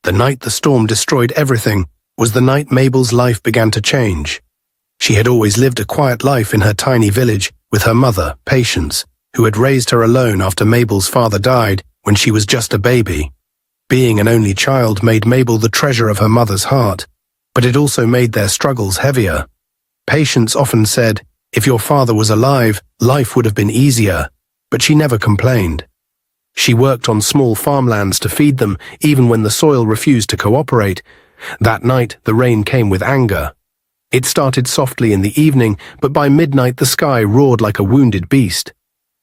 The night the storm destroyed everything was the night Mabel's life began to change. She had always lived a quiet life in her tiny village with her mother, Patience, who had raised her alone after Mabel's father died when she was just a baby. Being an only child made Mabel the treasure of her mother's heart, but it also made their struggles heavier. Patience often said, "If your father was alive, life would have been easier," but she never complained. She worked on small farmlands to feed them, even when the soil refused to cooperate. That night, the rain came with anger. It started softly in the evening, but by midnight the sky roared like a wounded beast.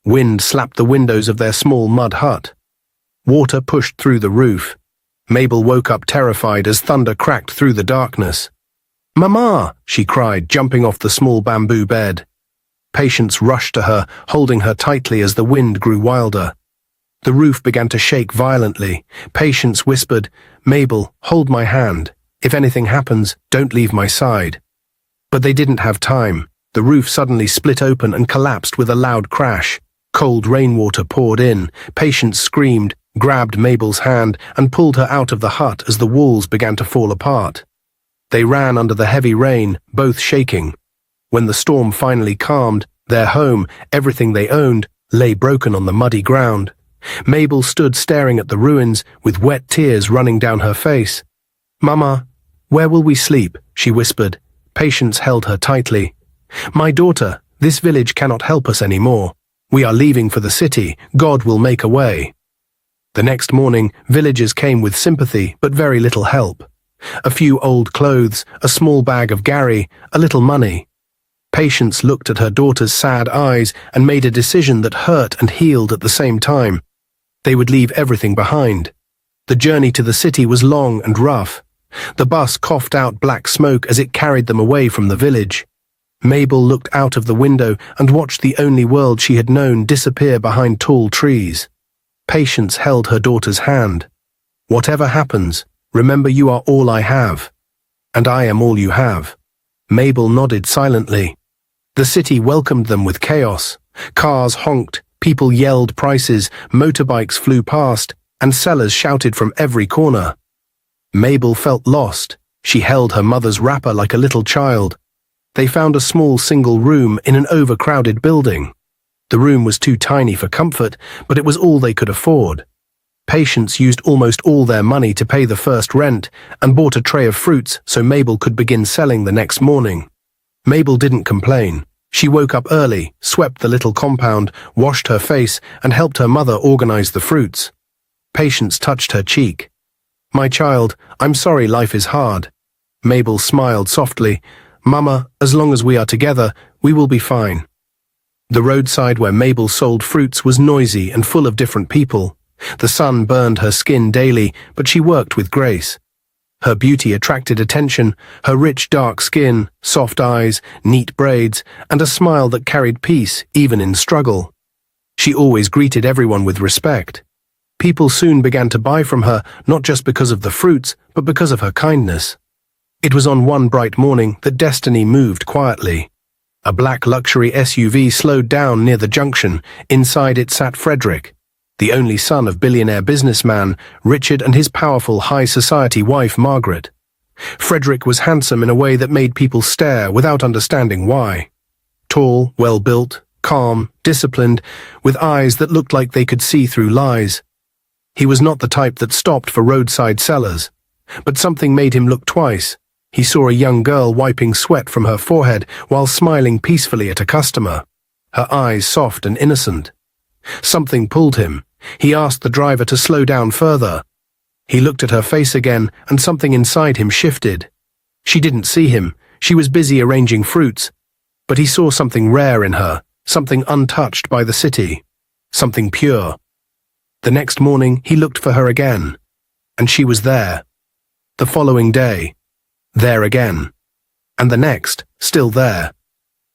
Wind slapped the windows of their small mud hut. Water pushed through the roof. Mabel woke up terrified as thunder cracked through the darkness. "Mama!" she cried, jumping off the small bamboo bed. Patience rushed to her, holding her tightly as the wind grew wilder. The roof began to shake violently. Patience whispered, "Mabel, hold my hand. If anything happens, don't leave my side." But they didn't have time. The roof suddenly split open and collapsed with a loud crash. Cold rainwater poured in. Patience screamed, grabbed Mabel's hand, and pulled her out of the hut as the walls began to fall apart. They ran under the heavy rain, both shaking. When the storm finally calmed, their home, everything they owned, lay broken on the muddy ground. Mabel stood staring at the ruins, with wet tears running down her face. "Mama, where will we sleep?" she whispered. Patience held her tightly. "My daughter, this village cannot help us anymore. We are leaving for the city. God will make a way." The next morning, villagers came with sympathy, but very little help. A few old clothes, a small bag of Gary, a little money. Patience looked at her daughter's sad eyes and made a decision that hurt and healed at the same time. They would leave everything behind. The journey to the city was long and rough. The bus coughed out black smoke as it carried them away from the village. Mabel looked out of the window and watched the only world she had known disappear behind tall trees. Patience held her daughter's hand. "Whatever happens, remember you are all I have. And I am all you have." Mabel nodded silently. The city welcomed them with chaos. Cars honked, people yelled prices, motorbikes flew past, and sellers shouted from every corner. Mabel felt lost. She held her mother's wrapper like a little child. They found a small single room in an overcrowded building. The room was too tiny for comfort, but it was all they could afford. Patience used almost all their money to pay the first rent and bought a tray of fruits so Mabel could begin selling the next morning. Mabel didn't complain. She woke up early, swept the little compound, washed her face, and helped her mother organize the fruits. Patience touched her cheek. "My child, I'm sorry life is hard." Mabel smiled softly. "Mama, as long as we are together, we will be fine." The roadside where Mabel sold fruits was noisy and full of different people. The sun burned her skin daily, but she worked with grace. Her beauty attracted attention, her rich dark skin, soft eyes, neat braids, and a smile that carried peace even in struggle. She always greeted everyone with respect. People soon began to buy from her, not just because of the fruits, but because of her kindness. It was on one bright morning that destiny moved quietly. A black luxury SUV slowed down near the junction. Inside it sat Frederick, the only son of billionaire businessman Richard and his powerful high society wife Margaret. Frederick was handsome in a way that made people stare without understanding why. Tall, well-built, calm, disciplined, with eyes that looked like they could see through lies. He was not the type that stopped for roadside sellers, but something made him look twice. He saw a young girl wiping sweat from her forehead while smiling peacefully at a customer, her eyes soft and innocent. Something pulled him. He asked the driver to slow down further. He looked at her face again, and something inside him shifted. She didn't see him. She was busy arranging fruits. But he saw something rare in her, something untouched by the city, something pure. The next morning, he looked for her again, and she was there. The following day, there again. And the next, still there.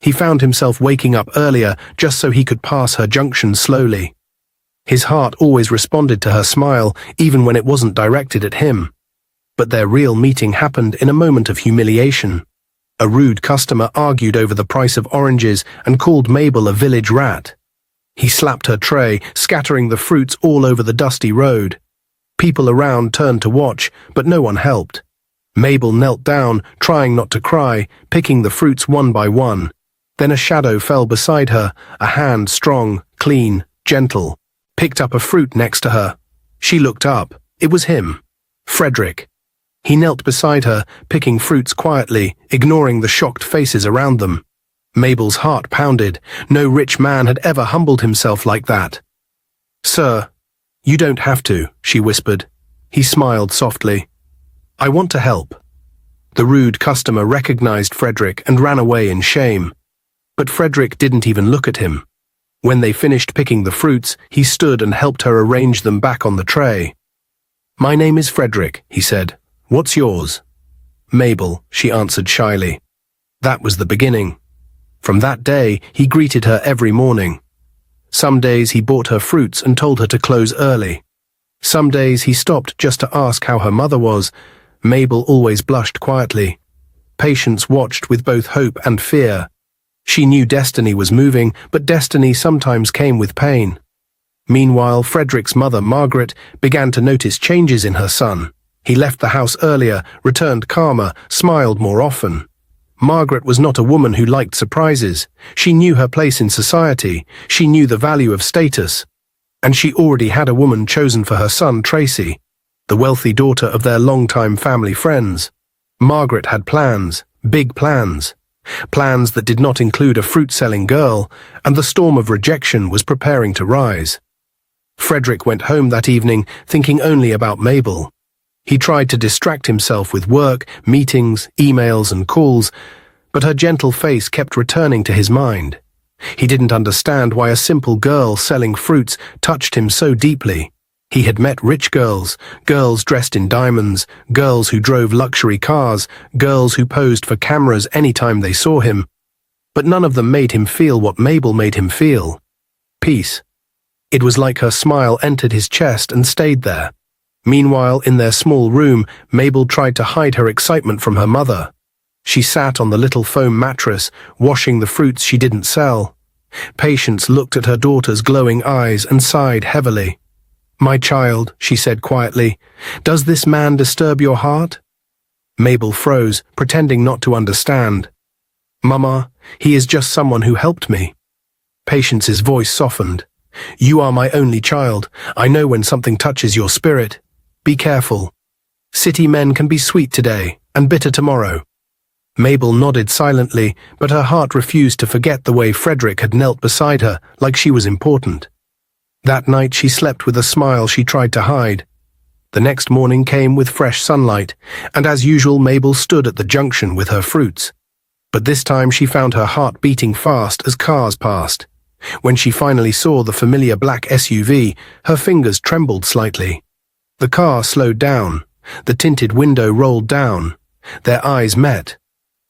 He found himself waking up earlier just so he could pass her junction slowly. His heart always responded to her smile, even when it wasn't directed at him. But their real meeting happened in a moment of humiliation. A rude customer argued over the price of oranges and called Mabel a village rat. He slapped her tray, scattering the fruits all over the dusty road. People around turned to watch, but no one helped. Mabel knelt down, trying not to cry, picking the fruits one by one. Then a shadow fell beside her, a hand strong, clean, gentle, picked up a fruit next to her. She looked up. It was him, Frederick. He knelt beside her, picking fruits quietly, ignoring the shocked faces around them. Mabel's heart pounded. No rich man had ever humbled himself like that. "Sir, you don't have to," she whispered. He smiled softly. "I want to help." The rude customer recognized Frederick and ran away in shame. But Frederick didn't even look at him. When they finished picking the fruits, he stood and helped her arrange them back on the tray. "My name is Frederick," he said. "What's yours?" "Mabel," she answered shyly. That was the beginning. From that day, he greeted her every morning. Some days he bought her fruits and told her to close early. Some days he stopped just to ask how her mother was. Mabel always blushed quietly. Patience watched with both hope and fear. She knew destiny was moving, but destiny sometimes came with pain. Meanwhile, Frederick's mother, Margaret, began to notice changes in her son. He left the house earlier, returned calmer, smiled more often. Margaret was not a woman who liked surprises. She knew her place in society. She knew the value of status. And she already had a woman chosen for her son, Tracy, the wealthy daughter of their longtime family friends. Margaret had plans, big plans. Plans that did not include a fruit-selling girl, and the storm of rejection was preparing to rise. Frederick went home that evening thinking only about Mabel. He tried to distract himself with work, meetings, emails, and calls, but her gentle face kept returning to his mind. He didn't understand why a simple girl selling fruits touched him so deeply. He had met rich girls, girls dressed in diamonds, girls who drove luxury cars, girls who posed for cameras anytime they saw him. But none of them made him feel what Mabel made him feel. Peace. It was like her smile entered his chest and stayed there. Meanwhile, in their small room, Mabel tried to hide her excitement from her mother. She sat on the little foam mattress, washing the fruits she didn't sell. Patience looked at her daughter's glowing eyes and sighed heavily. "My child," she said quietly, "does this man disturb your heart?" Mabel froze, pretending not to understand. "Mama, he is just someone who helped me." Patience's voice softened. "You are my only child. I know when something touches your spirit. Be careful. City men can be sweet today and bitter tomorrow." Mabel nodded silently, but her heart refused to forget the way Frederick had knelt beside her, like she was important. That night she slept with a smile she tried to hide. The next morning came with fresh sunlight, and as usual Mabel stood at the junction with her fruits. But this time she found her heart beating fast as cars passed. When she finally saw the familiar black SUV, her fingers trembled slightly. The car slowed down. The tinted window rolled down. Their eyes met.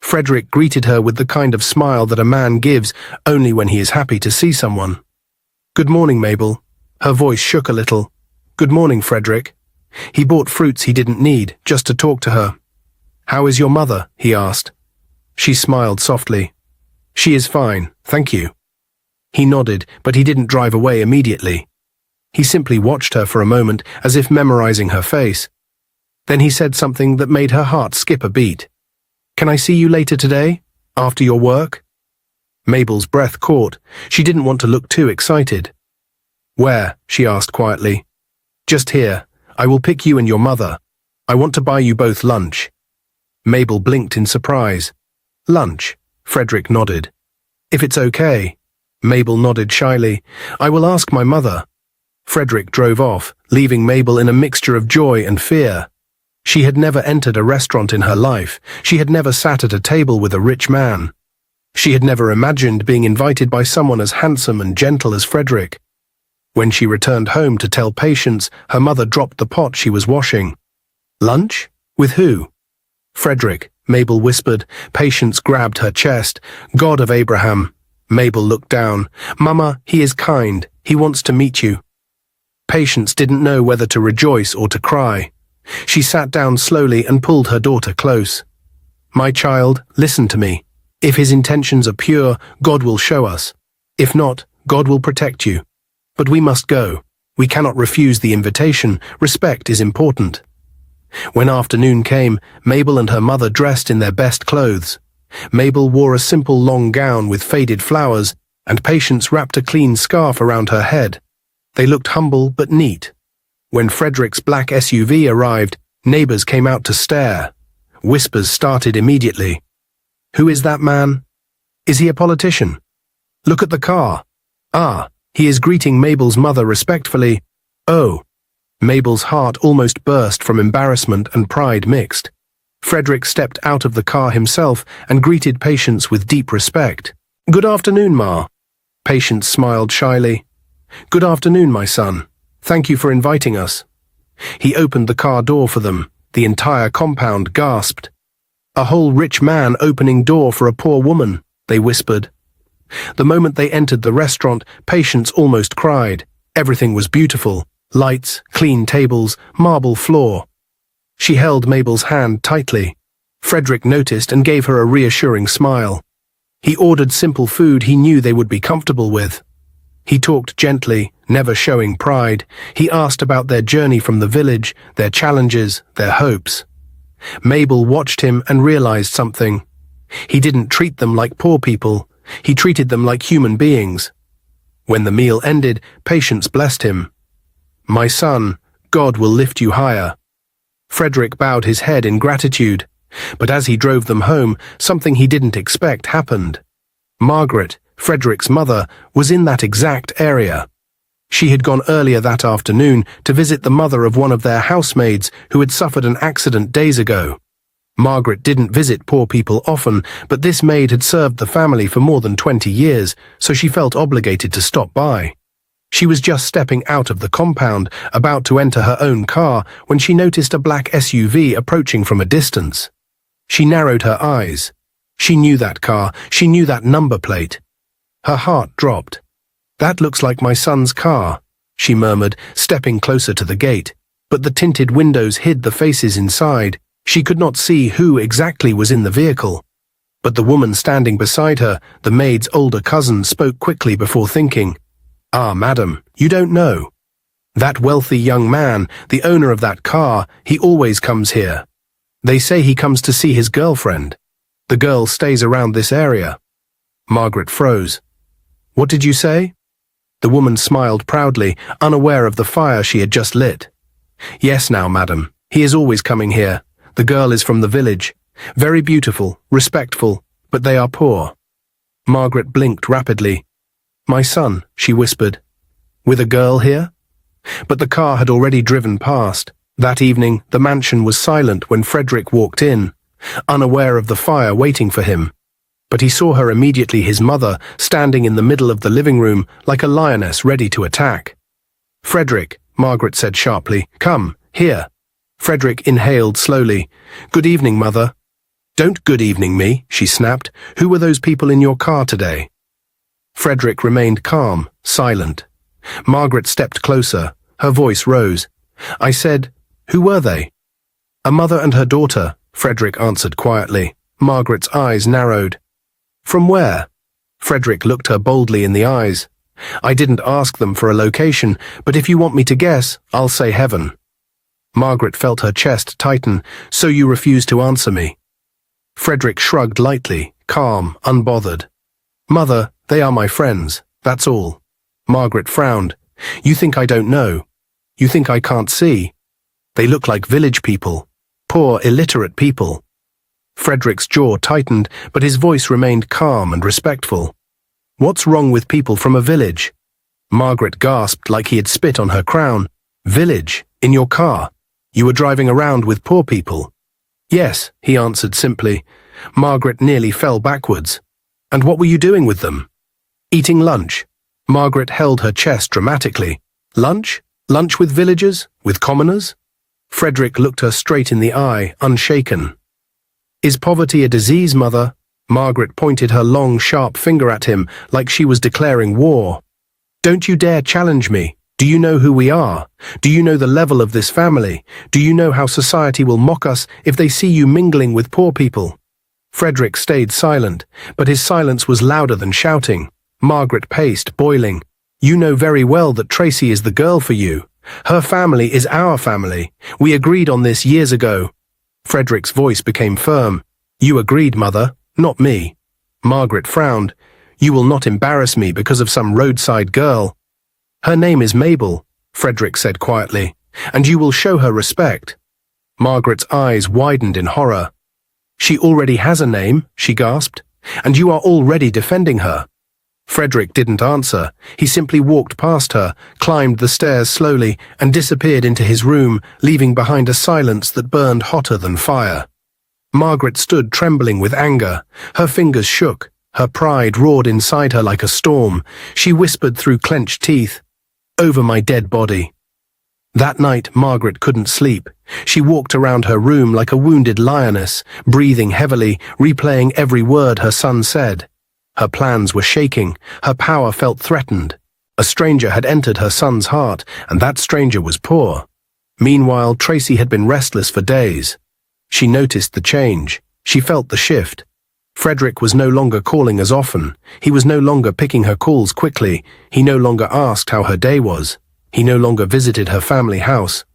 Frederick greeted her with the kind of smile that a man gives only when he is happy to see someone. "Good morning, Mabel." Her voice shook a little. "Good morning, Frederick." He bought fruits he didn't need, just to talk to her. "How is your mother?" he asked. She smiled softly. "She is fine, thank you." He nodded, but he didn't drive away immediately. He simply watched her for a moment, as if memorizing her face. Then he said something that made her heart skip a beat. "Can I see you later today? After your work?" Mabel's breath caught. She didn't want to look too excited. "Where?" she asked quietly. "Just here. I will pick you and your mother. I want to buy you both lunch." Mabel blinked in surprise. "Lunch?" Frederick nodded. "If it's okay." Mabel nodded shyly. "I will ask my mother." Frederick drove off, leaving Mabel in a mixture of joy and fear. She had never entered a restaurant in her life. She had never sat at a table with a rich man. She had never imagined being invited by someone as handsome and gentle as Frederick. When she returned home to tell Patience, her mother dropped the pot she was washing. "Lunch? With who?" "Frederick," Mabel whispered. Patience grabbed her chest. "God of Abraham." Mabel looked down. "Mama, he is kind. He wants to meet you." Patience didn't know whether to rejoice or to cry. She sat down slowly and pulled her daughter close. "My child, listen to me. If his intentions are pure, God will show us. If not, God will protect you. But we must go. We cannot refuse the invitation. Respect is important. When afternoon came, Mabel and her mother dressed in their best clothes. Mabel wore a simple long gown with faded flowers, and Patience wrapped a clean scarf around her head. They looked humble but neat. When Frederick's black SUV arrived, neighbors came out to stare. Whispers started immediately. Who is that man? Is he a politician? Look at the car. Ah, he is greeting Mabel's mother respectfully. Oh. Mabel's heart almost burst from embarrassment and pride mixed. Frederick stepped out of the car himself and greeted Patience with deep respect. Good afternoon, Ma. Patience smiled shyly. Good afternoon, my son. Thank you for inviting us. He opened the car door for them. The entire compound gasped. A whole rich man opening door for a poor woman, they whispered. The moment they entered the restaurant, Patience almost cried. Everything was beautiful. Lights, clean tables, marble floor. She held Mabel's hand tightly. Frederick noticed and gave her a reassuring smile. He ordered simple food he knew they would be comfortable with. He talked gently, never showing pride. He asked about their journey from the village, their challenges, their hopes. Mabel watched him and realized something. He didn't treat them like poor people. He treated them like human beings. When the meal ended, Patience blessed him. My son, God will lift you higher. Frederick bowed his head in gratitude, but as he drove them home, something he didn't expect happened. Margaret, Frederick's mother, was in that exact area. She had gone earlier that afternoon to visit the mother of one of their housemaids who had suffered an accident days ago. Margaret didn't visit poor people often, but this maid had served the family for more than 20 years, so she felt obligated to stop by. She was just stepping out of the compound, about to enter her own car, when she noticed a black SUV approaching from a distance. She narrowed her eyes. She knew that car. She knew that number plate. Her heart dropped. That looks like my son's car, she murmured, stepping closer to the gate. But the tinted windows hid the faces inside. She could not see who exactly was in the vehicle. But the woman standing beside her, the maid's older cousin, spoke quickly before thinking. Ah, madam, you don't know. That wealthy young man, the owner of that car, he always comes here. They say he comes to see his girlfriend. The girl stays around this area. Margaret froze. What did you say? The woman smiled proudly, unaware of the fire she had just lit. Yes now, madam, he is always coming here. The girl is from the village. Very beautiful, respectful, but they are poor. Margaret blinked rapidly. My son, she whispered. With a girl here? But the car had already driven past. That evening, the mansion was silent when Frederick walked in, unaware of the fire waiting for him. But he saw her immediately, his mother, standing in the middle of the living room like a lioness ready to attack. Frederick, Margaret said sharply, come, here. Frederick inhaled slowly. Good evening, mother. Don't good evening me, she snapped. Who were those people in your car today? Frederick remained calm, silent. Margaret stepped closer. Her voice rose. I said, who were they? A mother and her daughter, Frederick answered quietly. Margaret's eyes narrowed. From where? Frederick looked her boldly in the eyes. I didn't ask them for a location, but if you want me to guess, I'll say heaven. Margaret felt her chest tighten. So you refuse to answer me? Frederick shrugged lightly, calm, unbothered. Mother, they are my friends, that's all. Margaret frowned. You think I don't know? You think I can't see? They look like village people. Poor, illiterate people. Frederick's jaw tightened, but his voice remained calm and respectful. What's wrong with people from a village? Margaret gasped like he had spit on her crown. Village? In your car? You were driving around with poor people? Yes, he answered simply. Margaret nearly fell backwards. And what were you doing with them? Eating lunch. Margaret held her chest dramatically. Lunch? Lunch with villagers? With commoners? Frederick looked her straight in the eye, unshaken. Is poverty a disease, mother? Margaret pointed her long, sharp finger at him, like she was declaring war. Don't you dare challenge me. Do you know who we are? Do you know the level of this family? Do you know how society will mock us if they see you mingling with poor people? Frederick stayed silent, but his silence was louder than shouting. Margaret paced, boiling. You know very well that Tracy is the girl for you. Her family is our family. We agreed on this years ago. Frederick's voice became firm. You agreed, Mother, not me. Margaret frowned. You will not embarrass me because of some roadside girl. Her name is Mabel, Frederick said quietly, and you will show her respect. Margaret's eyes widened in horror. She already has a name, she gasped, and you are already defending her. Frederick didn't answer. He simply walked past her, climbed the stairs slowly, and disappeared into his room, leaving behind a silence that burned hotter than fire. Margaret stood trembling with anger. Her fingers shook. Her pride roared inside her like a storm. She whispered through clenched teeth, "Over my dead body." That night, Margaret couldn't sleep. She walked around her room like a wounded lioness, breathing heavily, replaying every word her son said. Her plans were shaking. Her power felt threatened. A stranger had entered her son's heart, and that stranger was poor. Meanwhile, Tracy had been restless for days. She noticed the change. She felt the shift. Frederick was no longer calling as often. He was no longer picking her calls quickly. He no longer asked how her day was. He no longer visited her family house.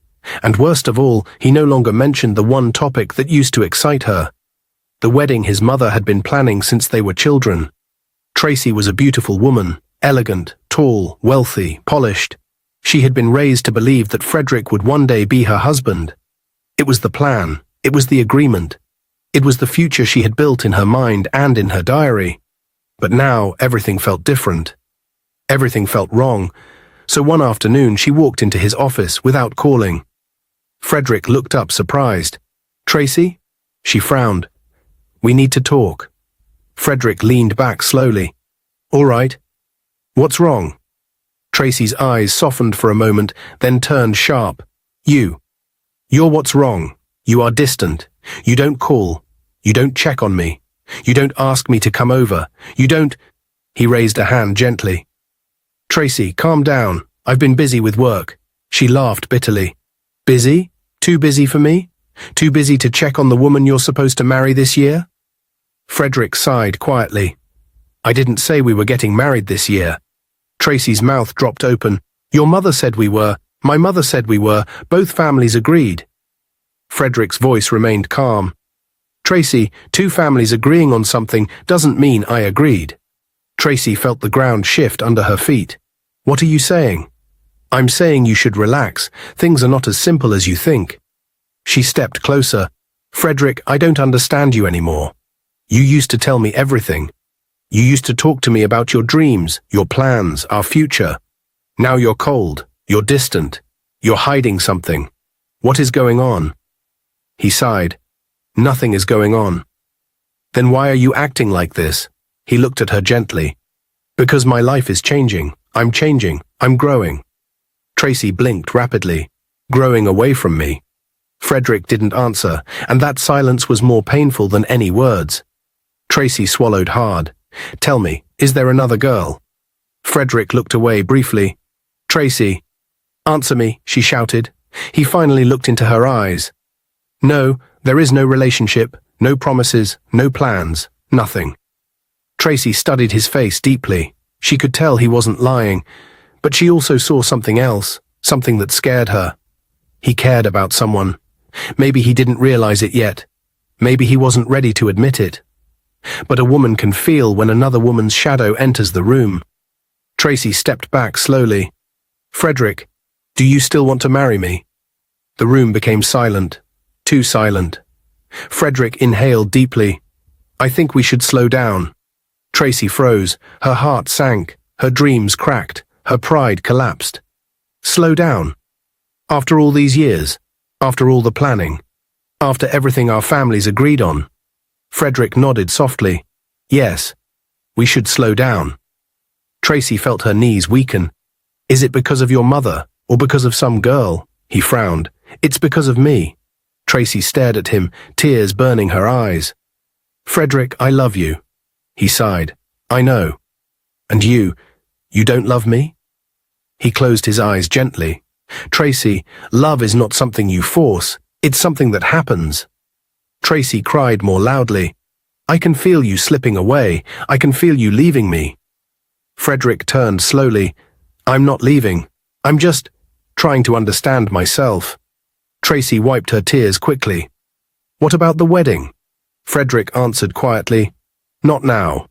And worst of all, he no longer mentioned the one topic that used to excite her. The wedding his mother had been planning since they were children. Tracy was a beautiful woman, elegant, tall, wealthy, polished. She had been raised to believe that Frederick would one day be her husband. It was the plan. It was the agreement. It was the future she had built in her mind and in her diary. But now everything felt different. Everything felt wrong. So one afternoon she walked into his office without calling. Frederick looked up surprised. "Tracy?" She frowned. "We need to talk." Frederick leaned back slowly. "All right. What's wrong?" Tracy's eyes softened for a moment, then turned sharp. You're what's wrong. You are distant. You don't call. You don't check on me. You don't ask me to come over. You don't—" He raised a hand gently. "Tracy, calm down. I've been busy with work." She laughed bitterly. "Busy? Too busy for me? Too busy to check on the woman you're supposed to marry this year?" Frederick sighed quietly. "I didn't say we were getting married this year." Tracy's mouth dropped open. "Your mother said we were. My mother said we were. Both families agreed." Frederick's voice remained calm. "Tracy, two families agreeing on something doesn't mean I agreed." Tracy felt the ground shift under her feet. "What are you saying?" "I'm saying you should relax. Things are not as simple as you think." She stepped closer. "Frederick, I don't understand you anymore. You used to tell me everything. You used to talk to me about your dreams, your plans, our future. Now you're cold. You're distant. You're hiding something. What is going on?" He sighed. "Nothing is going on." "Then why are you acting like this?" He looked at her gently. "Because my life is changing. I'm changing. I'm growing." Tracy blinked rapidly. "Growing away from me." Frederick didn't answer, and that silence was more painful than any words. Tracy swallowed hard. "Tell me, is there another girl?" Frederick looked away briefly. "Tracy." "Answer me," she shouted. He finally looked into her eyes. "No, there is no relationship, no promises, no plans, nothing." Tracy studied his face deeply. She could tell he wasn't lying, but she also saw something else, something that scared her. He cared about someone. Maybe he didn't realize it yet. Maybe he wasn't ready to admit it. But a woman can feel when another woman's shadow enters the room. Tracy stepped back slowly. "Frederick, do you still want to marry me?" The room became silent. Too silent. Frederick inhaled deeply. "I think we should slow down." Tracy froze. Her heart sank. Her dreams cracked. Her pride collapsed. Slow down? After all these years? After all the planning? After everything our families agreed on? Frederick nodded softly. "Yes, we should slow down." Tracy felt her knees weaken. "Is it because of your mother, or because of some girl?" He frowned. "It's because of me." Tracy stared at him, tears burning her eyes. "Frederick, I love you." He sighed. "I know. And you don't love me?" He closed his eyes gently. "Tracy, love is not something you force. It's something that happens." Tracy cried more loudly. "I can feel you slipping away. I can feel you leaving me." Frederick turned slowly. I'm not leaving. I'm just trying to understand myself. Tracy wiped her tears quickly. What about the wedding? Frederick answered quietly, Not now.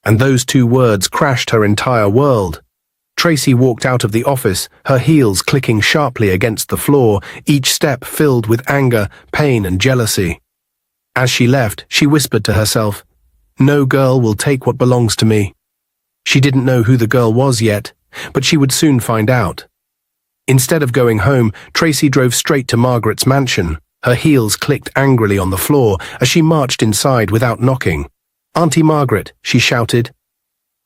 And those two words crashed her entire world. Tracy walked out of the office, her heels clicking sharply against the floor, each step filled with anger, pain, and jealousy. As she left, she whispered to herself, No girl will take what belongs to me. She didn't know who the girl was yet, but she would soon find out. Instead of going home, Tracy drove straight to Margaret's mansion. Her heels clicked angrily on the floor as she marched inside without knocking. Auntie Margaret, she shouted.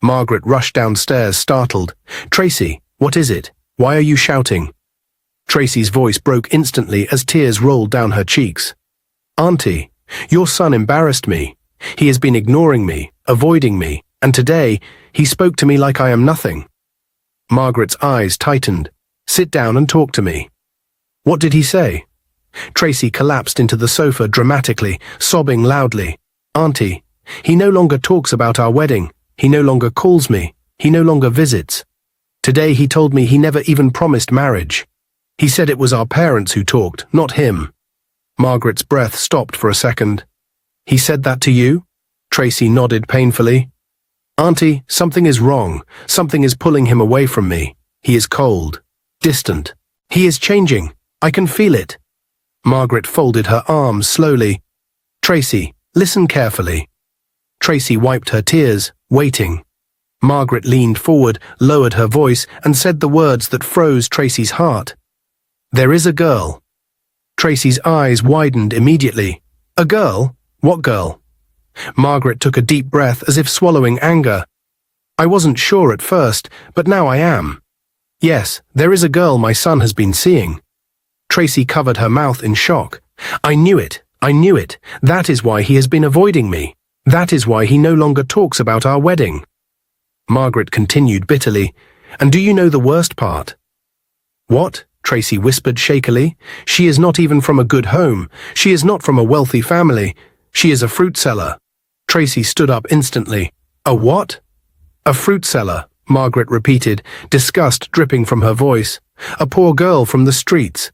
Margaret rushed downstairs, startled. Tracy, what is it? Why are you shouting? Tracy's voice broke instantly as tears rolled down her cheeks. Auntie, your son embarrassed me. He has been ignoring me, avoiding me, and today he spoke to me like I am nothing. Margaret's eyes tightened. Sit down and talk to me. What did he say? Tracy collapsed into the sofa dramatically, sobbing loudly. Auntie, he no longer talks about our wedding. He no longer calls me. He no longer visits. Today he told me he never even promised marriage. He said it was our parents who talked, not him. Margaret's breath stopped for a second. He said that to you? Tracy nodded painfully. Auntie, something is wrong. Something is pulling him away from me. He is cold, distant. He is changing. I can feel it. Margaret folded her arms slowly. Tracy, listen carefully. Tracy wiped her tears, waiting. Margaret leaned forward, lowered her voice, and said the words that froze Tracy's heart. There is a girl. Tracy's eyes widened immediately. A girl? What girl? Margaret took a deep breath as if swallowing anger. I wasn't sure at first, but now I am. Yes, there is a girl my son has been seeing. Tracy covered her mouth in shock. I knew it. I knew it. That is why he has been avoiding me. That is why he no longer talks about our wedding. Margaret continued bitterly. And do you know the worst part? What? Tracy whispered shakily. She is not even from a good home. She is not from a wealthy family. She is a fruit seller. Tracy stood up instantly. A what? A fruit seller, Margaret repeated, disgust dripping from her voice. A poor girl from the streets.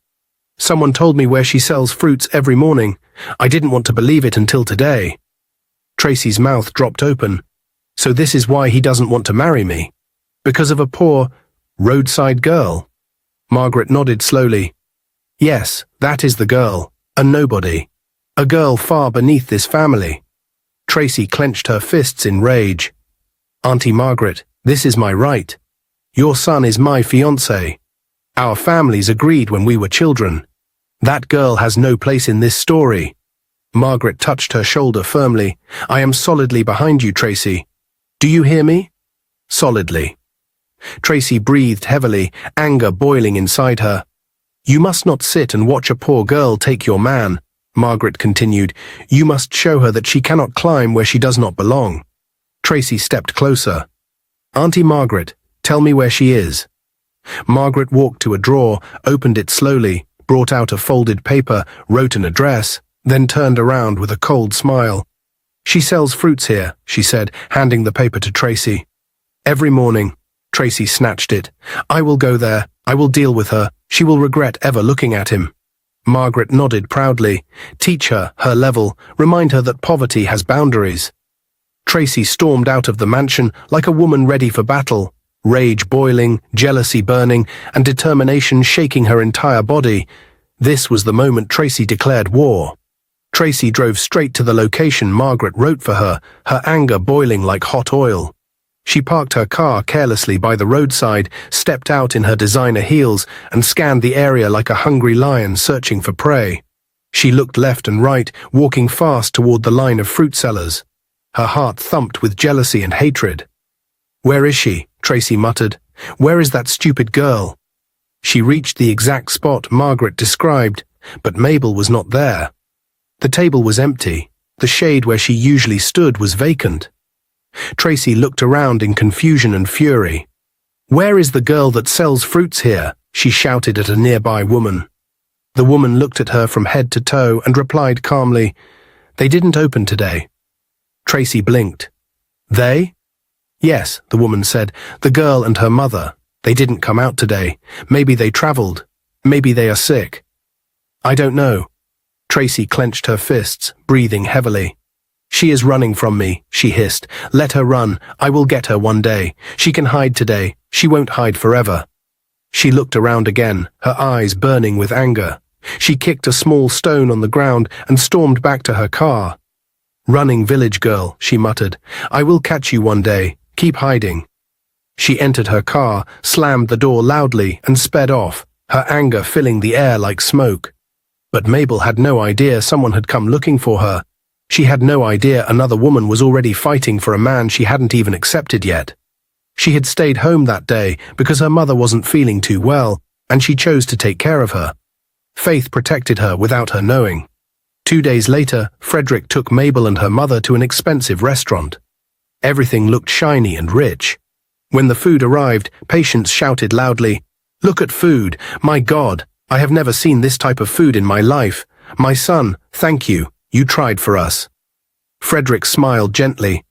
Someone told me where she sells fruits every morning. I didn't want to believe it until today. Tracy's mouth dropped open. So this is why he doesn't want to marry me? Because of a poor, roadside girl? Margaret nodded slowly. Yes, that is the girl. A nobody. A girl far beneath this family. Tracy clenched her fists in rage. Auntie Margaret, this is my right. Your son is my fiancé. Our families agreed when we were children. That girl has no place in this story. Margaret touched her shoulder firmly. I am solidly behind you, Tracy. Do you hear me? Solidly. Tracy breathed heavily, anger boiling inside her. You must not sit and watch a poor girl take your man, Margaret continued. You must show her that she cannot climb where she does not belong. Tracy stepped closer. Auntie Margaret, tell me where she is. Margaret walked to a drawer, opened it slowly, brought out a folded paper, wrote an address, then turned around with a cold smile. She sells fruits here, she said, handing the paper to Tracy. Every morning. Tracy snatched it. I will go there. I will deal with her. She will regret ever looking at him. Margaret nodded proudly. Teach her, her level. Remind her that poverty has boundaries. Tracy stormed out of the mansion like a woman ready for battle. Rage boiling, jealousy burning, and determination shaking her entire body. This was the moment Tracy declared war. Tracy drove straight to the location Margaret wrote for her, her anger boiling like hot oil. She parked her car carelessly by the roadside, stepped out in her designer heels, and scanned the area like a hungry lion searching for prey. She looked left and right, walking fast toward the line of fruit sellers. Her heart thumped with jealousy and hatred. Where is she? Tracy muttered. Where is that stupid girl? She reached the exact spot Margaret described, but Mabel was not there. The table was empty. The shade where she usually stood was vacant. Tracy looked around in confusion and fury. Where is the girl that sells fruits here? She shouted at a nearby woman. The woman looked at her from head to toe and replied calmly, They didn't open today. Tracy blinked. They? Yes, the woman said, the girl and her mother. They didn't come out today. Maybe they traveled. Maybe they are sick. I don't know. Tracy clenched her fists, breathing heavily. She is running from me, she hissed. Let her run. I will get her one day. She can hide today. She won't hide forever. She looked around again, her eyes burning with anger. She kicked a small stone on the ground and stormed back to her car. Running village girl, she muttered. I will catch you one day. Keep hiding. She entered her car, slammed the door loudly, and sped off, her anger filling the air like smoke. But Mabel had no idea someone had come looking for her. She had no idea another woman was already fighting for a man she hadn't even accepted yet. She had stayed home that day because her mother wasn't feeling too well, and she chose to take care of her. Faith protected her without her knowing. 2 days later, Frederick took Mabel and her mother to an expensive restaurant. Everything looked shiny and rich. When the food arrived, patients shouted loudly, "Look at food! My God! I have never seen this type of food in my life. My son, thank you. You tried for us." Frederick smiled gently.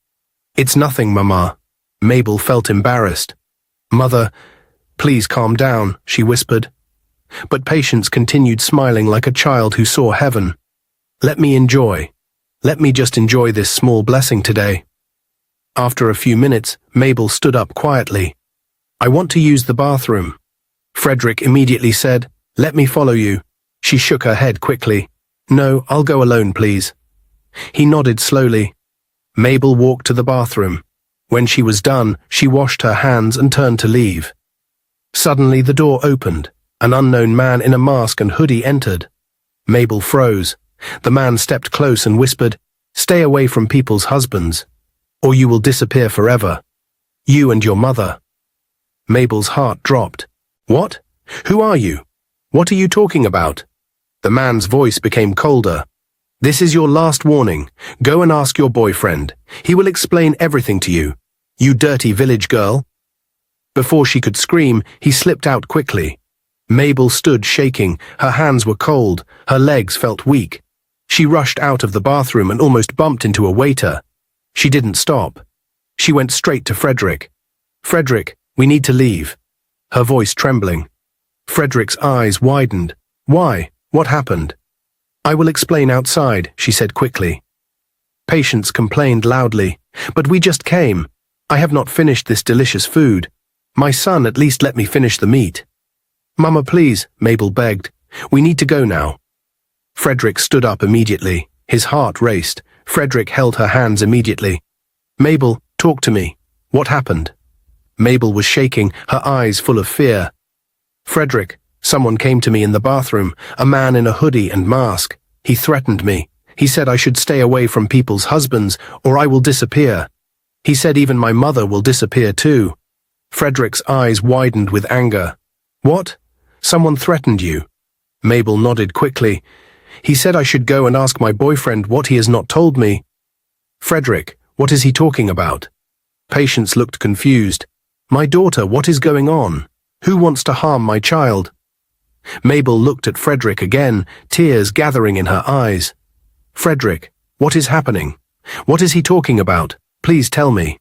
"It's nothing, Mama." Mabel felt embarrassed. "Mother, please calm down," she whispered. But Patience continued smiling like a child who saw heaven. Let me just enjoy this small blessing today." After a few minutes, Mabel stood up quietly. "I want to use the bathroom." Frederick immediately said, "Let me follow you." She shook her head quickly. "No, I'll go alone, please." He nodded slowly. Mabel walked to the bathroom. When she was done, she washed her hands and turned to leave. Suddenly the door opened. An unknown man in a mask and hoodie entered. Mabel froze. The man stepped close and whispered, "Stay away from people's husbands, or you will disappear forever. You and your mother." Mabel's heart dropped. "What? Who are you? What are you talking about?" The man's voice became colder. "This is your last warning. Go and ask your boyfriend. He will explain everything to you. You dirty village girl." Before she could scream, he slipped out quickly. Mabel stood shaking. Her hands were cold. Her legs felt weak. She rushed out of the bathroom and almost bumped into a waiter. She didn't stop. She went straight to Frederick. "Frederick, we need to leave." Her voice trembling. Frederick's eyes widened. "Why? What happened?" "I will explain outside," she said quickly. Patience complained loudly. "But we just came. I have not finished this delicious food. My son, at least let me finish the meat." "Mama, please," Mabel begged. "We need to go now." Frederick stood up immediately. His heart raced. Frederick held her hands immediately. "Mabel, talk to me. What happened?" Mabel was shaking, her eyes full of fear. "Frederick, someone came to me in the bathroom, a man in a hoodie and mask. He threatened me. He said I should stay away from people's husbands, or I will disappear. He said even my mother will disappear too." Frederick's eyes widened with anger. "What? Someone threatened you?" Mabel nodded quickly. "He said I should go and ask my boyfriend what he has not told me." "Frederick, what is he talking about?" Patience looked confused. "My daughter, what is going on? Who wants to harm my child?" Mabel looked at Frederick again, tears gathering in her eyes. "Frederick, what is happening? What is he talking about? Please tell me."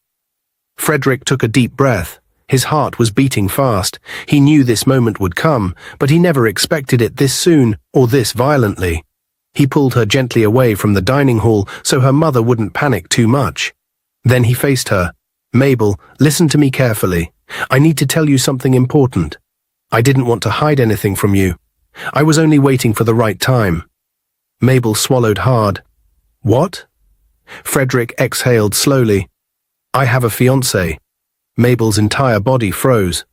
Frederick took a deep breath. His heart was beating fast. He knew this moment would come, but he never expected it this soon or this violently. He pulled her gently away from the dining hall so her mother wouldn't panic too much. Then he faced her. "Mabel, listen to me carefully. I need to tell you something important. I didn't want to hide anything from you. I was only waiting for the right time." Mabel swallowed hard. "What?" Frederick exhaled slowly. "I have a fiancé." Mabel's entire body froze.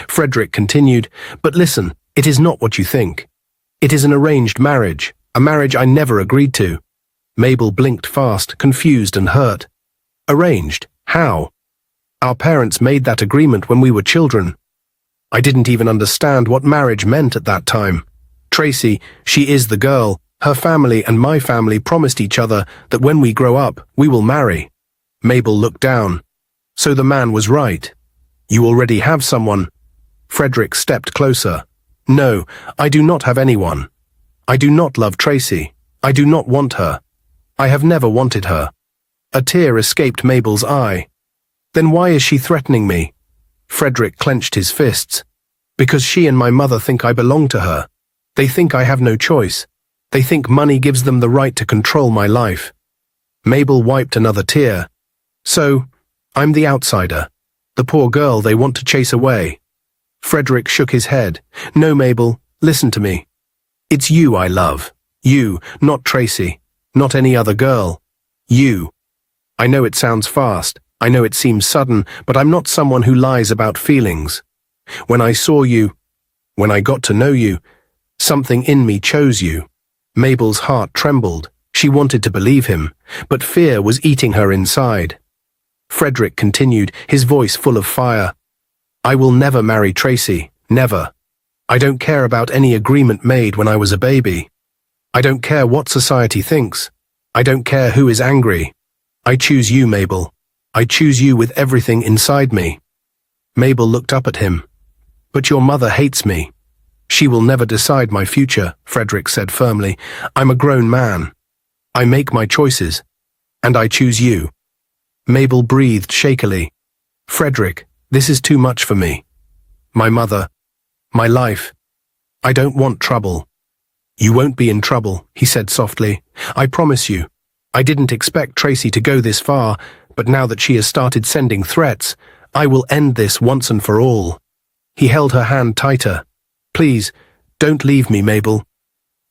Frederick continued, "But listen, it is not what you think. It is an arranged marriage, a marriage I never agreed to." Mabel blinked fast, confused and hurt. "Arranged? How?" "Our parents made that agreement when we were children. I didn't even understand what marriage meant at that time. Tracy, she is the girl. Her family and my family promised each other that when we grow up, we will marry." Mabel looked down. "So the man was right. You already have someone." Frederick stepped closer. "No, I do not have anyone. I do not love Tracy. I do not want her. I have never wanted her." A tear escaped Mabel's eye. "Then why is she threatening me?" Frederick clenched his fists. Because she and my mother think I belong to her. They think I have no choice. They think money gives them the right to control my life. Mabel wiped another tear. So, I'm the outsider. The poor girl they want to chase away. Frederick shook his head. No, Mabel, listen to me. It's you I love. You, not Tracy. Not any other girl. You. I know it sounds fast. I know it seems sudden, but I'm not someone who lies about feelings. When I saw you, when I got to know you, something in me chose you. Mabel's heart trembled. She wanted to believe him, but fear was eating her inside. Frederick continued, his voice full of fire. I will never marry Tracy, never. I don't care about any agreement made when I was a baby. I don't care what society thinks. I don't care who is angry. I choose you, Mabel. I choose you with everything inside me. Mabel looked up at him. But your mother hates me. She will never decide my future, Frederick said firmly. I'm a grown man. I make my choices. And I choose you. Mabel breathed shakily. Frederick, this is too much for me. My mother. My life. I don't want trouble. You won't be in trouble, he said softly. I promise you. I didn't expect Tracy to go this far, but now that she has started sending threats, I will end this once and for all. He held her hand tighter. Please, don't leave me, Mabel.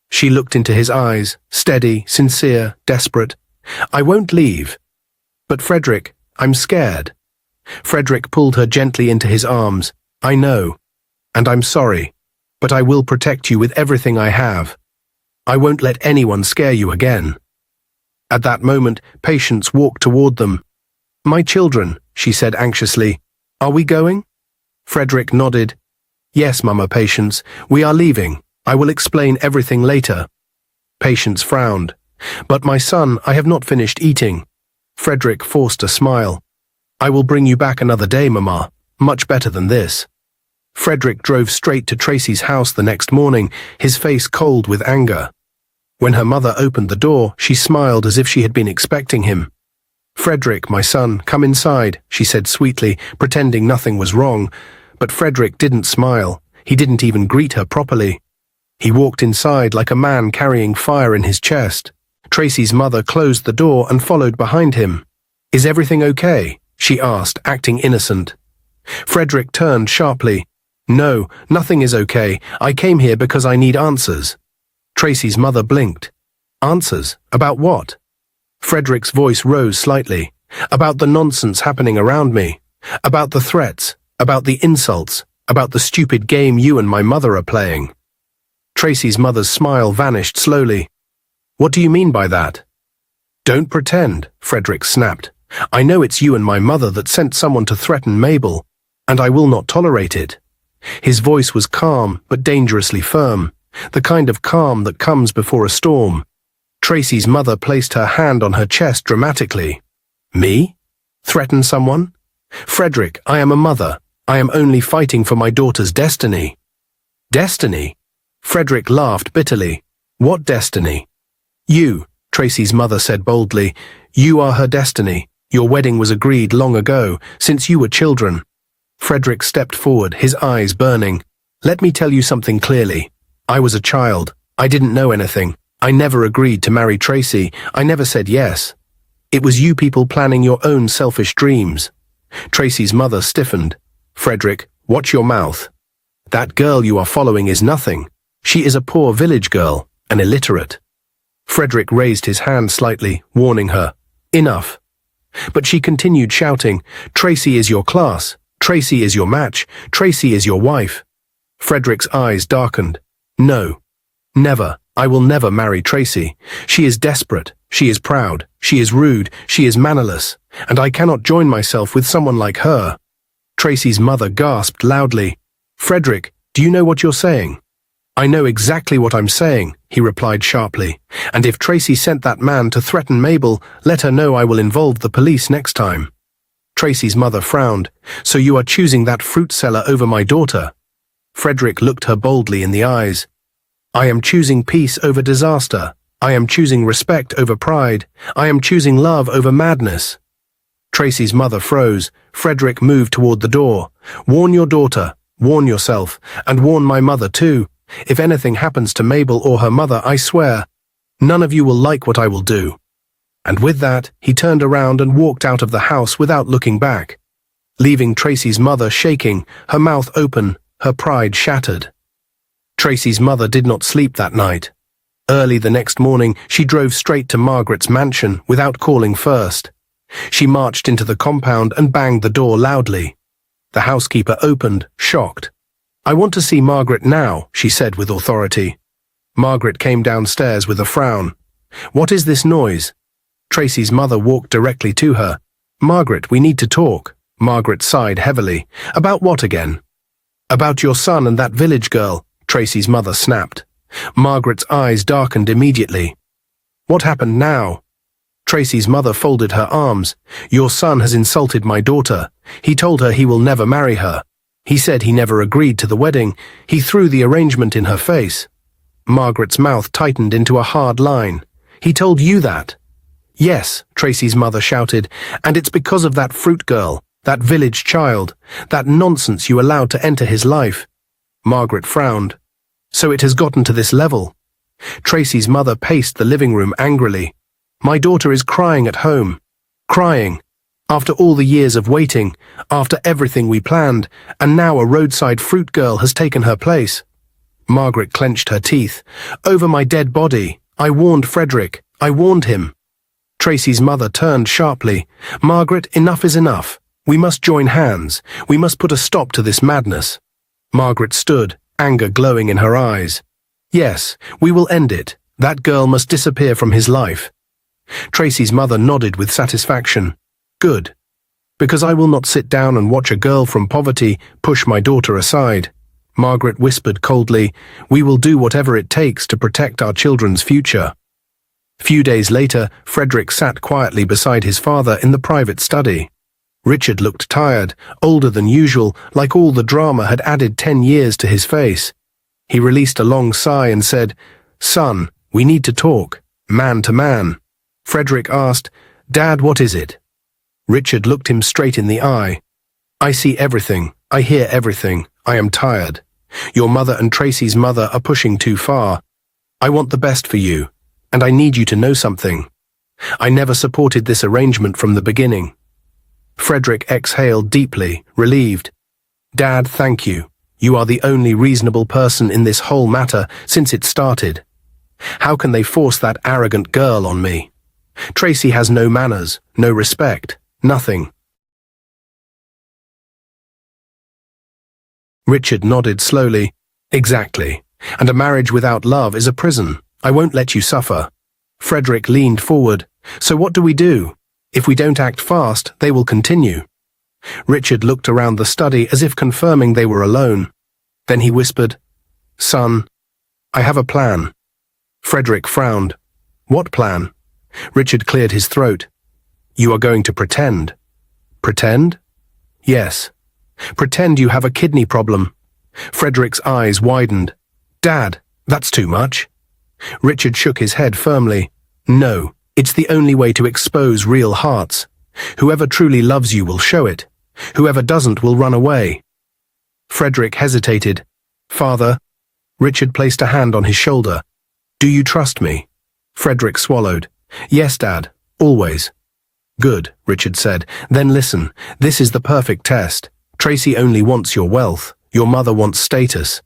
She looked into his eyes, steady, sincere, desperate. I won't leave. But Frederick, I'm scared. Frederick pulled her gently into his arms. I know. And I'm sorry. But I will protect you with everything I have. I won't let anyone scare you again. At that moment, Patience walked toward them. My children, she said anxiously. Are we going? Frederick nodded. Yes, Mama Patience, we are leaving. I will explain everything later. Patience frowned. But my son, I have not finished eating. Frederick forced a smile. I will bring you back another day, Mama. Much better than this. Frederick drove straight to Tracy's house the next morning, his face cold with anger. When her mother opened the door, she smiled as if she had been expecting him. Frederick, my son, come inside, she said sweetly, pretending nothing was wrong. But Frederick didn't smile. He didn't even greet her properly. He walked inside like a man carrying fire in his chest. Tracy's mother closed the door and followed behind him. Is everything okay? She asked, acting innocent. Frederick turned sharply. No, nothing is okay. I came here because I need answers. Tracy's mother blinked. Answers? About what? Frederick's voice rose slightly. About the nonsense happening around me. About the threats. About the insults. About the stupid game you and my mother are playing. Tracy's mother's smile vanished slowly. What do you mean by that? Don't pretend, Frederick snapped. I know it's you and my mother that sent someone to threaten Mabel, and I will not tolerate it. His voice was calm but dangerously firm, the kind of calm that comes before a storm. Tracy's mother placed her hand on her chest dramatically. Me? Threaten someone? Frederick, I am a mother. I am only fighting for my daughter's destiny. Destiny? Frederick laughed bitterly. What destiny? You, Tracy's mother said boldly. You are her destiny. Your wedding was agreed long ago, since you were children. Frederick stepped forward, his eyes burning. Let me tell you something clearly. I was a child. I didn't know anything. I never agreed to marry Tracy. I never said yes. It was you people planning your own selfish dreams. Tracy's mother stiffened. Frederick, watch your mouth. That girl you are following is nothing. She is a poor village girl, an illiterate. Frederick raised his hand slightly, warning her. Enough. But she continued shouting, Tracy is your class. Tracy is your match. Tracy is your wife. Frederick's eyes darkened. No. Never. I will never marry Tracy. She is desperate. She is proud. She is rude. She is mannerless. And I cannot join myself with someone like her. Tracy's mother gasped loudly. Frederick, do you know what you're saying? I know exactly what I'm saying, he replied sharply. And if Tracy sent that man to threaten Mabel, let her know I will involve the police next time. Tracy's mother frowned. So you are choosing that fruit seller over my daughter? Frederick looked her boldly in the eyes. I am choosing peace over disaster. I am choosing respect over pride. I am choosing love over madness. Tracy's mother froze. Frederick moved toward the door. "Warn your daughter, warn yourself, and warn my mother too. If anything happens to Mabel or her mother, I swear, none of you will like what I will do." And with that, he turned around and walked out of the house without looking back, leaving Tracy's mother shaking, her mouth open, her pride shattered. Tracy's mother did not sleep that night. Early the next morning, she drove straight to Margaret's mansion without calling first. She marched into the compound and banged the door loudly. The housekeeper opened, shocked. "I want to see Margaret now," she said with authority. Margaret came downstairs with a frown. "What is this noise?" Tracy's mother walked directly to her. "Margaret, we need to talk." Margaret sighed heavily. "About what again?" "About your son and that village girl," Tracy's mother snapped. Margaret's eyes darkened immediately. "What happened now?" Tracy's mother folded her arms. "Your son has insulted my daughter. He told her he will never marry her. He said he never agreed to the wedding. He threw the arrangement in her face." Margaret's mouth tightened into a hard line. "He told you that?" "Yes," Tracy's mother shouted, "and it's because of that fruit girl, that village child, that nonsense you allowed to enter his life." Margaret frowned. "So it has gotten to this level." Tracy's mother paced the living room angrily. "My daughter is crying at home. Crying. After all the years of waiting, after everything we planned, and now a roadside fruit girl has taken her place." Margaret clenched her teeth. "Over my dead body. I warned Frederick. I warned him." Tracy's mother turned sharply. "Margaret, enough is enough. We must join hands. We must put a stop to this madness." Margaret stood, anger glowing in her eyes. "Yes, we will end it. That girl must disappear from his life." Tracy's mother nodded with satisfaction. "Good. Because I will not sit down and watch a girl from poverty push my daughter aside." Margaret whispered coldly, "We will do whatever it takes to protect our children's future." Few days later, Frederick sat quietly beside his father in the private study. Richard looked tired, older than usual, like all the drama had added 10 years to his face. He released a long sigh and said, "Son, we need to talk, man to man." Frederick asked, "Dad, what is it?" Richard looked him straight in the eye. "I see everything. I hear everything. I am tired. Your mother and Tracy's mother are pushing too far. I want the best for you, and I need you to know something. I never supported this arrangement from the beginning." Frederick exhaled deeply, relieved. "Dad, thank you. You are the only reasonable person in this whole matter since it started. How can they force that arrogant girl on me? Tracy has no manners, no respect, nothing." Richard nodded slowly. "Exactly. And a marriage without love is a prison. I won't let you suffer." Frederick leaned forward. "So what do we do? If we don't act fast, they will continue." Richard looked around the study as if confirming they were alone. Then he whispered, "Son, I have a plan." Frederick frowned. "What plan?" Richard cleared his throat. "You are going to pretend." "Pretend?" "Yes. Pretend you have a kidney problem." Frederick's eyes widened. "Dad, that's too much." Richard shook his head firmly. "No, it's the only way to expose real hearts. Whoever truly loves you will show it. Whoever doesn't will run away." Frederick hesitated. "Father," Richard placed a hand on his shoulder. "Do you trust me?" Frederick swallowed. "Yes, Dad, always." "Good," Richard said. "Then listen, this is the perfect test. Tracy only wants your wealth. Your mother wants status.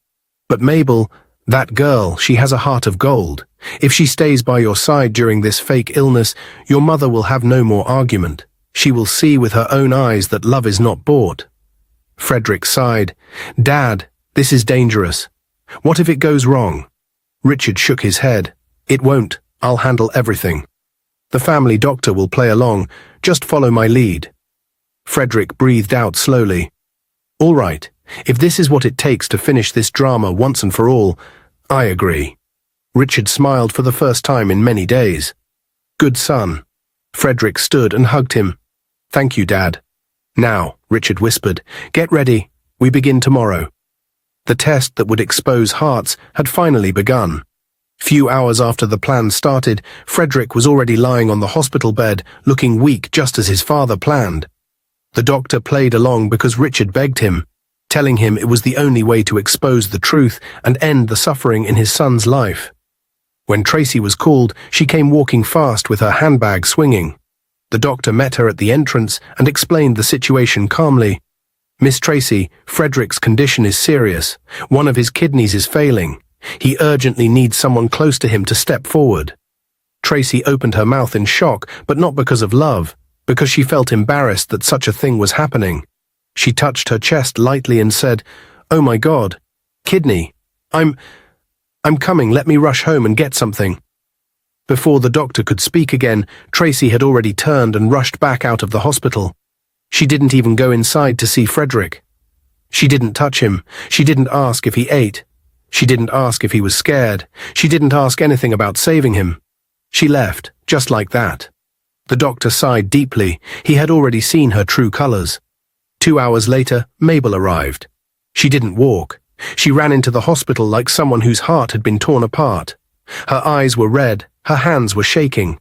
But Mabel, that girl, she has a heart of gold. If she stays by your side during this fake illness, your mother will have no more argument. She will see with her own eyes that love is not bought." Frederick sighed. "Dad, this is dangerous. What if it goes wrong?" Richard shook his head. "It won't. I'll handle everything. The family doctor will play along. Just follow my lead." Frederick breathed out slowly. "All right. If this is what it takes to finish this drama once and for all, I agree." Richard smiled for the first time in many days. "Good son." Frederick stood and hugged him. "Thank you, Dad." "Now," Richard whispered, "get ready. We begin tomorrow." The test that would expose hearts had finally begun. Few hours after the plan started, Frederick was already lying on the hospital bed, looking weak just as his father planned. The doctor played along because Richard begged him, telling him it was the only way to expose the truth and end the suffering in his son's life. When Tracy was called, she came walking fast with her handbag swinging. The doctor met her at the entrance and explained the situation calmly. "Miss Tracy, Frederick's condition is serious. One of his kidneys is failing. He urgently needs someone close to him to step forward." Tracy opened her mouth in shock, but not because of love, because she felt embarrassed that such a thing was happening. She touched her chest lightly and said, "Oh my God, kidney. I'm coming, let me rush home and get something." Before the doctor could speak again, Tracy had already turned and rushed back out of the hospital. She didn't even go inside to see Frederick. She didn't touch him. She didn't ask if he ate. She didn't ask if he was scared. She didn't ask anything about saving him. She left, just like that. The doctor sighed deeply. He had already seen her true colors. 2 hours later, Mabel arrived. She didn't walk. She ran into the hospital like someone whose heart had been torn apart. Her eyes were red. Her hands were shaking.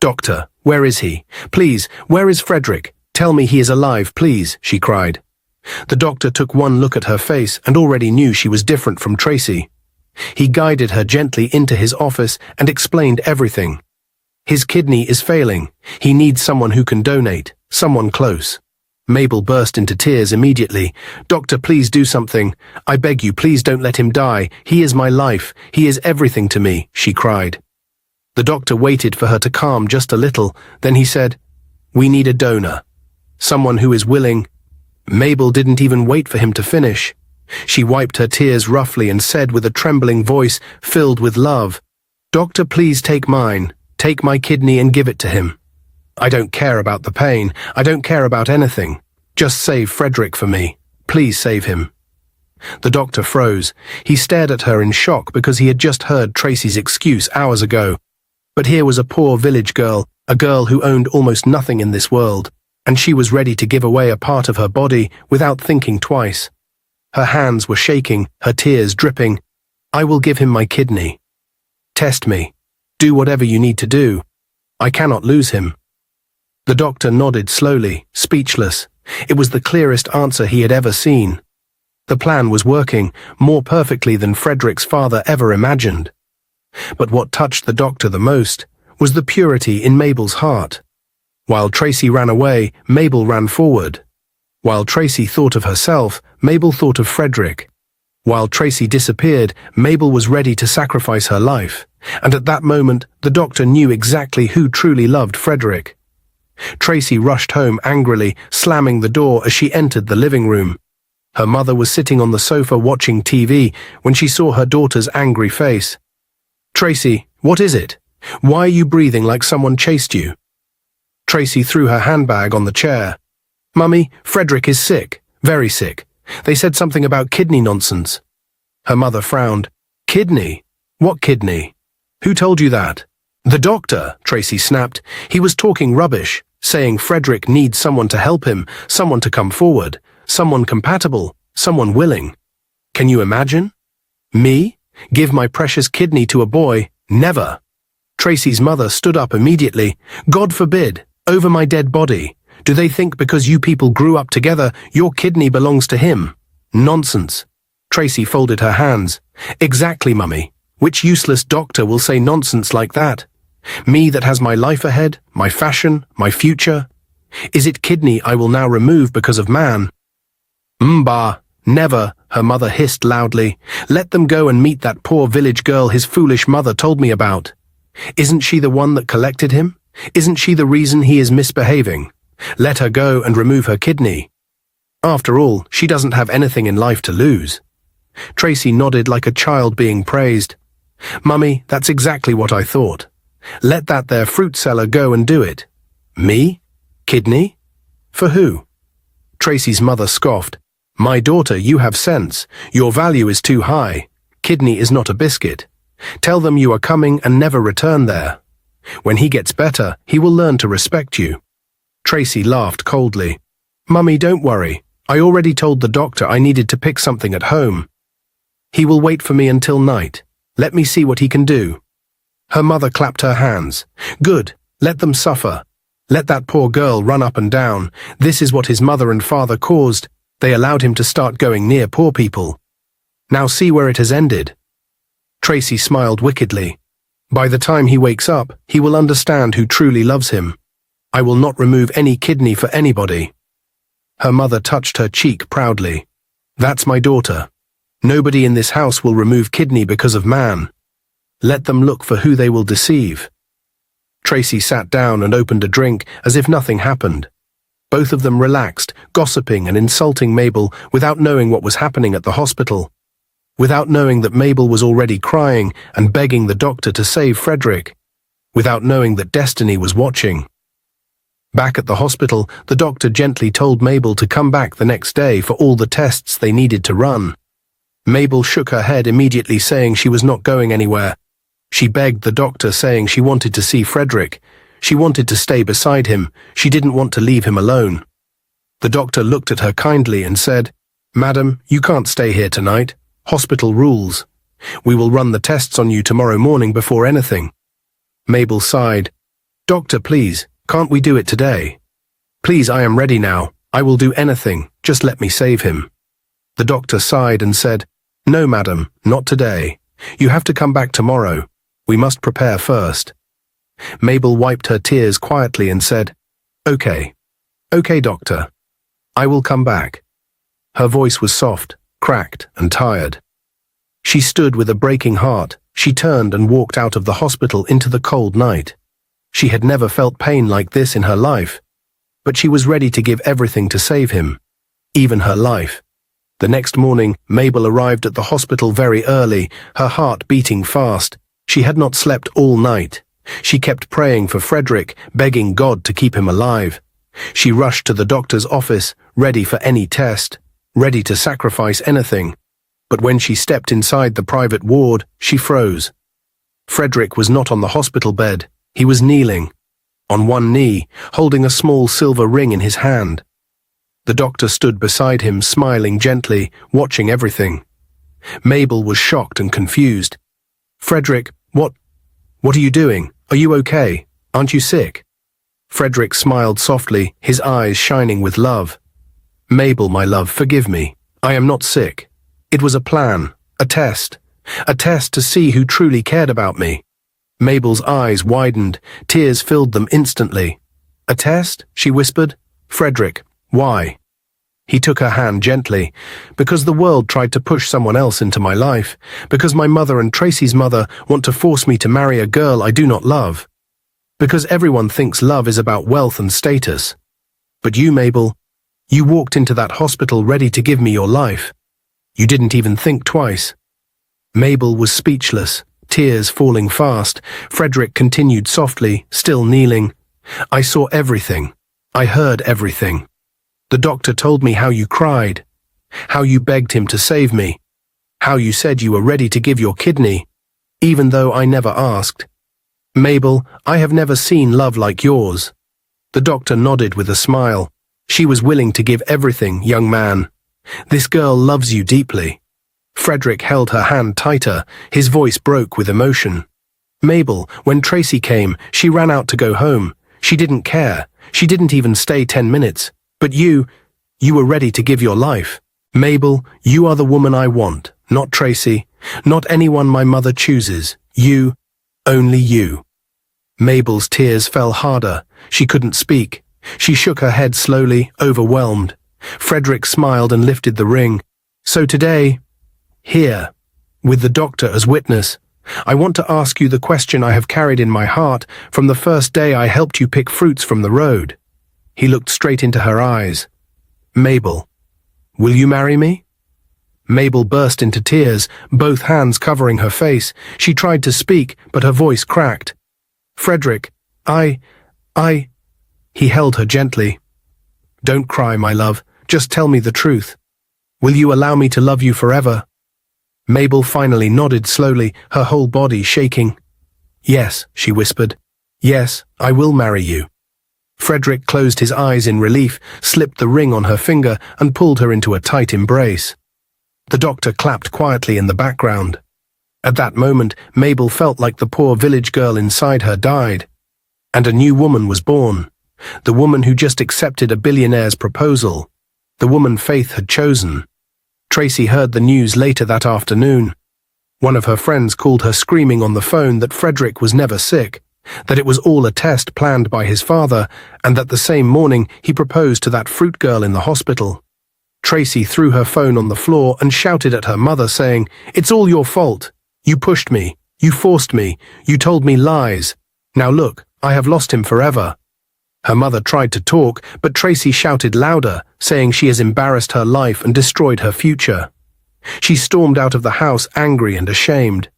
"Doctor, where is he? Please, where is Frederick? Tell me he is alive, please," she cried. The doctor took one look at her face and already knew she was different from Tracy. He guided her gently into his office and explained everything. "His kidney is failing. He needs someone who can donate, someone close." Mabel burst into tears immediately. "Doctor, please do something. I beg you, please don't let him die. He is my life. He is everything to me," she cried. The doctor waited for her to calm just a little, then he said, "We need a donor. Someone who is willing." Mabel didn't even wait for him to finish. She wiped her tears roughly and said with a trembling voice filled with love, "Doctor, please take mine. Take my kidney and give it to him. I don't care about the pain. I don't care about anything. Just save Frederick for me. Please save him." The doctor froze. He stared at her in shock because he had just heard Tracy's excuse hours ago. But here was a poor village girl, a girl who owned almost nothing in this world, and she was ready to give away a part of her body without thinking twice. Her hands were shaking, her tears dripping. "I will give him my kidney. Test me. Do whatever you need to do. I cannot lose him." The doctor nodded slowly, speechless. It was the clearest answer he had ever seen. The plan was working, more perfectly than Frederick's father ever imagined. But what touched the doctor the most was the purity in Mabel's heart. While Tracy ran away, Mabel ran forward. While Tracy thought of herself, Mabel thought of Frederick. While Tracy disappeared, Mabel was ready to sacrifice her life. And at that moment, the doctor knew exactly who truly loved Frederick. Tracy rushed home angrily, slamming the door as she entered the living room. Her mother was sitting on the sofa watching TV when she saw her daughter's angry face. "Tracy, what is it? Why are you breathing like someone chased you?" Tracy threw her handbag on the chair. "Mummy, Frederick is sick, very sick. They said something about kidney nonsense." Her mother frowned. "Kidney? What kidney? Who told you that?" "The doctor," Tracy snapped. "He was talking rubbish, saying Frederick needs someone to help him, someone to come forward, someone compatible, someone willing. Can you imagine? Me? Give my precious kidney to a boy? Never." Tracy's mother stood up immediately. "God forbid, over my dead body. Do they think because you people grew up together, your kidney belongs to him? Nonsense." Tracy folded her hands. "Exactly, Mummy. Which useless doctor will say nonsense like that? Me that has my life ahead, my fashion, my future? Is it kidney I will now remove because of man?" "Bah, never," her mother hissed loudly. "Let them go and meet that poor village girl his foolish mother told me about. Isn't she the one that collected him? Isn't she the reason he is misbehaving? Let her go and remove her kidney. After all, she doesn't have anything in life to lose." Tracy nodded like a child being praised. "Mummy, that's exactly what I thought. Let that there fruit seller go and do it. Me? Kidney? For who?" Tracy's mother scoffed. "My daughter, you have sense. Your value is too high. Kidney is not a biscuit. Tell them you are coming and never return there. When he gets better, he will learn to respect you." Tracy laughed coldly. "Mummy, don't worry. I already told the doctor I needed to pick something at home. He will wait for me until night. Let me see what he can do. Her mother clapped her hands. Good, let them suffer. Let that poor girl run up and down. This is what his mother and father caused. They allowed him to start going near poor people. Now see where it has ended. Tracy smiled wickedly. By the time he wakes up, he will understand who truly loves him. I will not remove any kidney for anybody. Her mother touched her cheek proudly. That's my daughter. Nobody in this house will remove kidney because of man. Let them look for who they will deceive. Tracy sat down and opened a drink as if nothing happened. Both of them relaxed, gossiping and insulting Mabel without knowing what was happening at the hospital. Without knowing that Mabel was already crying and begging the doctor to save Frederick. Without knowing that destiny was watching. Back at the hospital, the doctor gently told Mabel to come back the next day for all the tests they needed to run. Mabel shook her head immediately, saying she was not going anywhere. She begged the doctor, saying she wanted to see Frederick. She wanted to stay beside him. She didn't want to leave him alone. The doctor looked at her kindly and said, "Madam, you can't stay here tonight. Hospital rules. We will run the tests on you tomorrow morning before anything." Mabel sighed. "Doctor, please, can't we do it today? Please, I am ready now. I will do anything. Just let me save him." The doctor sighed and said, "No, madam, not today. You have to come back tomorrow. We must prepare first." Mabel wiped her tears quietly and said, "Okay. Okay, doctor. I will come back." Her voice was soft, cracked, and tired. She stood with a breaking heart. She turned and walked out of the hospital into the cold night. She had never felt pain like this in her life, but she was ready to give everything to save him, even her life. The next morning, Mabel arrived at the hospital very early, her heart beating fast. She had not slept all night. She kept praying for Frederick, begging God to keep him alive. She rushed to the doctor's office, ready for any test, ready to sacrifice anything. But when she stepped inside the private ward, she froze. Frederick was not on the hospital bed. He was kneeling, on one knee, holding a small silver ring in his hand. The doctor stood beside him, smiling gently, watching everything. Mabel was shocked and confused. "Frederick, what are you doing? Are you okay? Aren't you sick?" Frederick smiled softly, his eyes shining with love. "Mabel, my love, forgive me. I am not sick. It was a plan, a test to see who truly cared about me." Mabel's eyes widened, tears filled them instantly. "A test?" she whispered. "Frederick, why?" He took her hand gently. "Because the world tried to push someone else into my life. Because my mother and Tracy's mother want to force me to marry a girl I do not love. Because everyone thinks love is about wealth and status. But you, Mabel, you walked into that hospital ready to give me your life. You didn't even think twice." Mabel was speechless, tears falling fast. Frederick continued softly, still kneeling. "I saw everything. I heard everything. The doctor told me how you cried, how you begged him to save me, how you said you were ready to give your kidney, even though I never asked. Mabel, I have never seen love like yours." The doctor nodded with a smile. "She was willing to give everything, young man. This girl loves you deeply." Frederick held her hand tighter, his voice broke with emotion. "Mabel, when Tracy came, she ran out to go home. She didn't care. She didn't even stay 10 minutes. But you were ready to give your life. Mabel, you are the woman I want, not Tracy, not anyone my mother chooses. You, only you." Mabel's tears fell harder. She couldn't speak. She shook her head slowly, overwhelmed. Frederick smiled and lifted the ring. "So today, here, with the doctor as witness, I want to ask you the question I have carried in my heart from the first day I helped you pick fruits from the road." He looked straight into her eyes. "Mabel, will you marry me?" Mabel burst into tears, both hands covering her face. She tried to speak, but her voice cracked. "Frederick, I... He held her gently. "Don't cry, my love. Just tell me the truth. Will you allow me to love you forever?" Mabel finally nodded slowly, her whole body shaking. "Yes," she whispered. "Yes, I will marry you." Frederick closed his eyes in relief, slipped the ring on her finger, and pulled her into a tight embrace. The doctor clapped quietly in the background. At that moment, Mabel felt like the poor village girl inside her died. And a new woman was born. The woman who just accepted a billionaire's proposal. The woman Faith had chosen. Tracy heard the news later that afternoon. One of her friends called her screaming on the phone that Frederick was never sick, that it was all a test planned by his father, and that the same morning he proposed to that fruit girl in the hospital. Tracy threw her phone on the floor and shouted at her mother, saying, "It's all your fault. You pushed me. You forced me. You told me lies. Now look, I have lost him forever." Her mother tried to talk, but Tracy shouted louder, saying she has embarrassed her life and destroyed her future. She stormed out of the house angry and ashamed.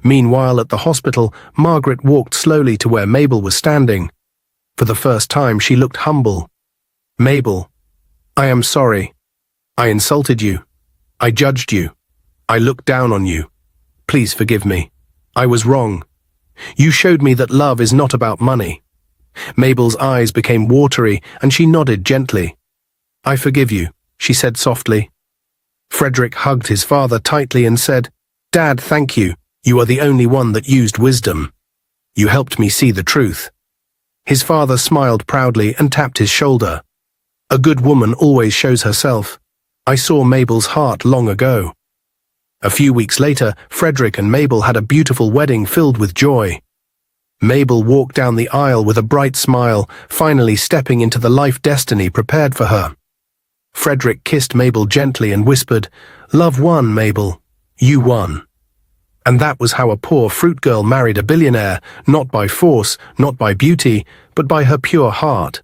Meanwhile, at the hospital, Margaret walked slowly to where Mabel was standing. For the first time, she looked humble. "Mabel, I am sorry. I insulted you. I judged you. I looked down on you. Please forgive me. I was wrong. You showed me that love is not about money." Mabel's eyes became watery, and she nodded gently. "I forgive you," she said softly. Frederick hugged his father tightly and said, "Dad, thank you. You are the only one that used wisdom. You helped me see the truth." His father smiled proudly and tapped his shoulder. "A good woman always shows herself. I saw Mabel's heart long ago." A few weeks later, Frederick and Mabel had a beautiful wedding filled with joy. Mabel walked down the aisle with a bright smile, finally stepping into the life destiny prepared for her. Frederick kissed Mabel gently and whispered, "Love won, Mabel. You won." And that was how a poor fruit girl married a billionaire, not by force, not by beauty, but by her pure heart.